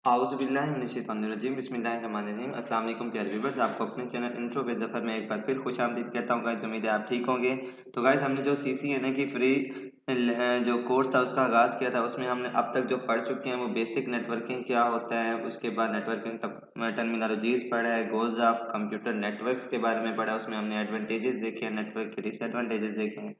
आउज़ुबिल्लाहिमिनश्शैतानिर्रजीम बिस्मिल्लाहिर्रहमानिर्रहीम। अस्सलाम वालेकुम प्यारे व्यूअर्स, आपको अपने चैनल इंट्रो विद ज़फ़र में एक बार फिर खुशामदीद कहता हूँ गाइस। उम्मीद है आप ठीक होंगे। तो गाइस हमने जो CCNA की फ्री जो कोर्स था उसका आगाज़ किया था, उसमें हमने अब तक जो पढ़ चुके हैं वो बेसिक नेटवर्किंग क्या होता है, उसके बाद नेटवर्किंग टर्मिनोलॉजीज़ पढ़ा है, गोल्स ऑफ कंप्यूटर नेटवर्क्स के बारे में पढ़ा है, उसमें हमने एडवांटेजेस देखे हैं, नेटवर्क के डिसएडवांटेजेस देखे हैं।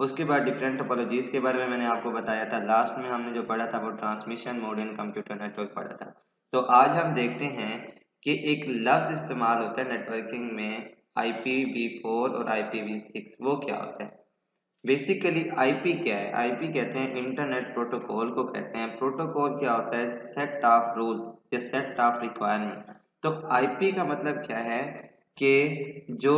उसके बाद डिफरेंट टोपोलॉजीज़ के बारे में मैंने आपको बताया था। लास्ट में हमने जो पढ़ा था वो transmission mode in computer network पढ़ा था। तो आज हम देखते हैं कि एक लफ्ज़ इस्तेमाल होता है नेटवर्किंग में, IPv4 और IPv6, वो क्या होता है। बेसिकली आईपी क्या है? आईपी कहते हैं इंटरनेट प्रोटोकॉल को कहते हैं। प्रोटोकॉल क्या होता है? सेट ऑफ रूल्स या सेट ऑफ रिक्वायरमेंट। तो आईपी का मतलब क्या है कि जो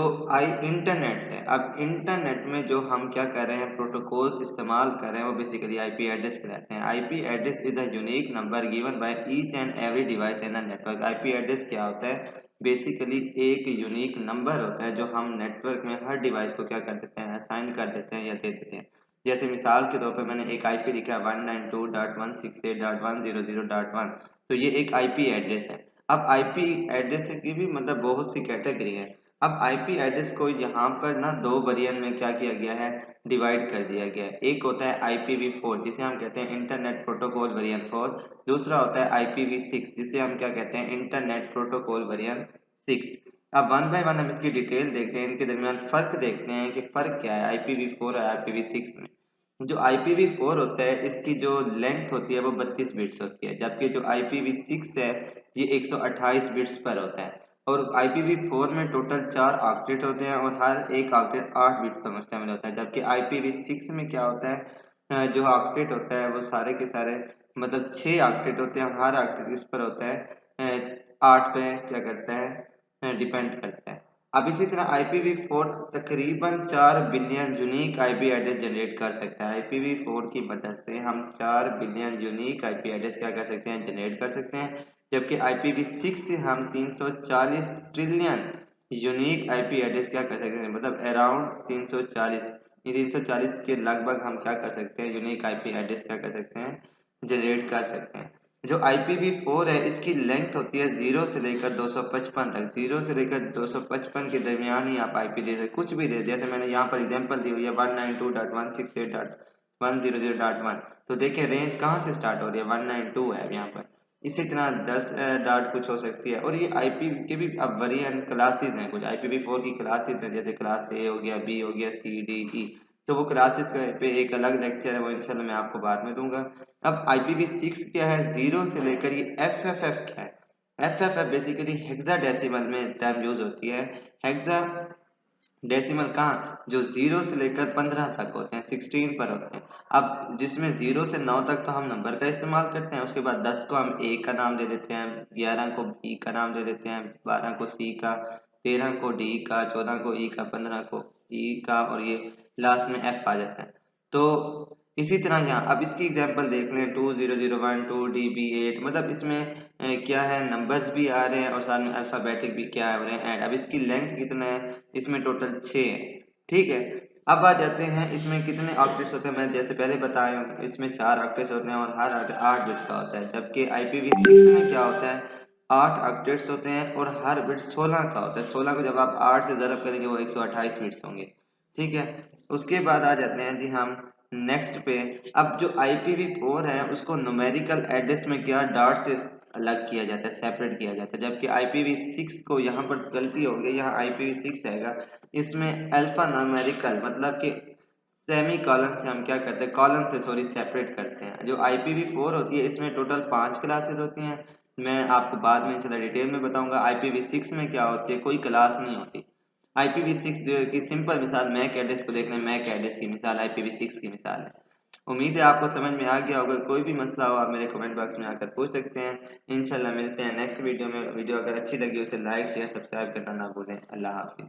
इंटरनेट है, अब इंटरनेट में जो हम क्या कर रहे हैं, प्रोटोकॉल इस्तेमाल कर रहे हैं, वो बेसिकली आईपी एड्रेस कहलाते हैं। IP address is a unique number given by each and every device in a network. IP address क्या होता है? बेसिकली एक यूनिक नंबर होता है जो हम नेटवर्क में हर डिवाइस को क्या कर देते हैं, असाइन कर देते हैं या दे देते हैं। जैसे मिसाल के तौर पर मैंने एक आईपी लिखा है 192.168.100.1, तो ये एक आईपी एड्रेस है। अब आईपी एड्रेस की भी मतलब बहुत सी कैटेगरी है। अब आईपी एड्रेस को यहाँ पर ना दो वेरिएंट में क्या किया गया है, डिवाइड कर दिया गया है। एक होता है IPv4 जिसे हम कहते हैं इंटरनेट प्रोटोकॉल वेरिएंट 4। दूसरा होता है IPv6 जिसे हम क्या कहते हैं, इंटरनेट प्रोटोकॉल वेरिएंट 6। अब वन बाय वन हम इसकी डिटेल देखते हैं, इनके दरमियान फर्क देखते हैं कि फर्क क्या है IPv4 और IPv6 में। जो IPv4 होता है इसकी जो लेंथ होती है वो 32 बिट्स होती है, जबकि जो IPv6 है ये 128 बिट्स पर होता है। और IPv4 में टोटल 4 ऑक्टेट होते हैं और हर एक ऑक्टेट 8 बिट्स पर मुश्तमिल होता है, जबकि IPv6 में क्या होता है, जो ऑक्टेट होता है वो सारे के सारे मतलब 6 ऑक्टेट होते हैं। हर ऑक्टेट किस पर होता है, 8 पे क्या करता है, डिपेंड करता है। अब इसी तरह IPv4 तकरीबन 4 billion unique IP address generate कर सकता है। IPv4 की मदद से हम 4 बिलियन यूनिक आईपी एड्रेस क्या कर सकते हैं, जनरेट कर सकते हैं, जबकि IPv6 से हम 340 ट्रिलियन यूनिक आईपी एड्रेस क्या कर सकते हैं, मतलब अराउंड 340 के लगभग हम क्या कर सकते हैं, यूनिक आईपी एड्रेस क्या कर सकते हैं, जनरेट कर सकते हैं। जो IPv4 है इसकी लेंथ होती है 0 से लेकर 255 तक। 0 से लेकर 255 के दरमियान ही आप आईपी दे सकते, कुछ भी दे, जैसे मैंने यहाँ पर एग्जांपल दी हुई है 192.168.100.1। तो देखिए रेंज कहाँ से स्टार्ट हो रही है, 192 है यहाँ पर। इसी तरह 10 डॉट कुछ हो सकती है। और ये आईपी के भी अब वेरिएंट क्लासेस हैं, कुछ IPv4 की क्लासेस हैं, जैसे क्लास A हो गया, B हो गया, C D E। तो वो क्लासेस पे एक अलग लेक्चर है, वो इंशाल्लाह मैं आपको बाद में दूंगा। अब IPv6 क्या है, 0 से लेकर ये FFF क्या है, FFF बेसिकली हेक्साडेसिमल में टर्म यूज होती है। हेक्सा डेसिमल कहाँ, जो 0 से लेकर 15 तक होते हैं, 16 पर होते हैं। अब जिसमें 0 से 9 तक तो हम नंबर का इस्तेमाल करते हैं, उसके बाद 10 को हम A का नाम दे देते हैं, 11 को B का नाम दे देते हैं, 12 को C का, 13 को D का, 14 को E का, 15 को E का, और ये लास्ट में F आ जाता है। तो इसी तरह यहाँ अब इसकी एग्जांपल देख लें, 2001 2DB8, मतलब इसमें क्या है, नंबर्स भी आ रहे हैं और साथ में अल्फाबेटिक भी क्या हो रहे हैं ऐड। अब इसकी लेंथ कितना है, इसमें टोटल 6 है, ठीक है। अब आ जाते हैं इसमें कितने ऑक्टेट्स होते हैं, मैं जैसे पहले बताया हूँ इसमें 4 ऑक्टेट्स होते हैं और हर 8 बिट का होता है, जबकि IPv6 में क्या होता है, 8 ऑक्टेट्स होते हैं और हर बिट 16 का होता है। 16 को जब आप 8 से ज़रब करेंगे वो 128 बिट्स होंगे, ठीक है। उसके बाद आ जाते हैं जी हम नेक्स्ट पे। अब जो IPv4 है उसको न्यूमेरिकल एड्रेस में क्या डॉट से अलग किया जाता है, सेपरेट किया जाता है, जबकि IPv6 को यहाँ पर गलती हो गई, यहाँ IPv6 आएगा, इसमें अल्फा न्यूमेरिकल मतलब कि सेमी कॉलन से हम क्या करते हैं, कॉलन से सॉरी सेपरेट करते हैं। जो IPv4 होती है इसमें टोटल 5 क्लासेस होती हैं, मैं आपको बाद में इंशाल्लाह डिटेल में बताऊंगा। IPv6 में क्या होती है, कोई क्लास नहीं होती। IPv6 जो की सिंपल मिसाल मैक एड्रेस को देख लें, मैक एड्रेस की मिसाल IPv6 की मिसाल है। उम्मीद है आपको समझ में आ गया होगा। कोई भी मसला हो आप मेरे कमेंट बॉक्स में आकर पूछ सकते हैं। इंशाल्लाह मिलते हैं नेक्स्ट वीडियो में। वीडियो अगर अच्छी लगी उसे लाइक शेयर सब्सक्राइब करना ना भूलें। अल्लाह हाफिज़।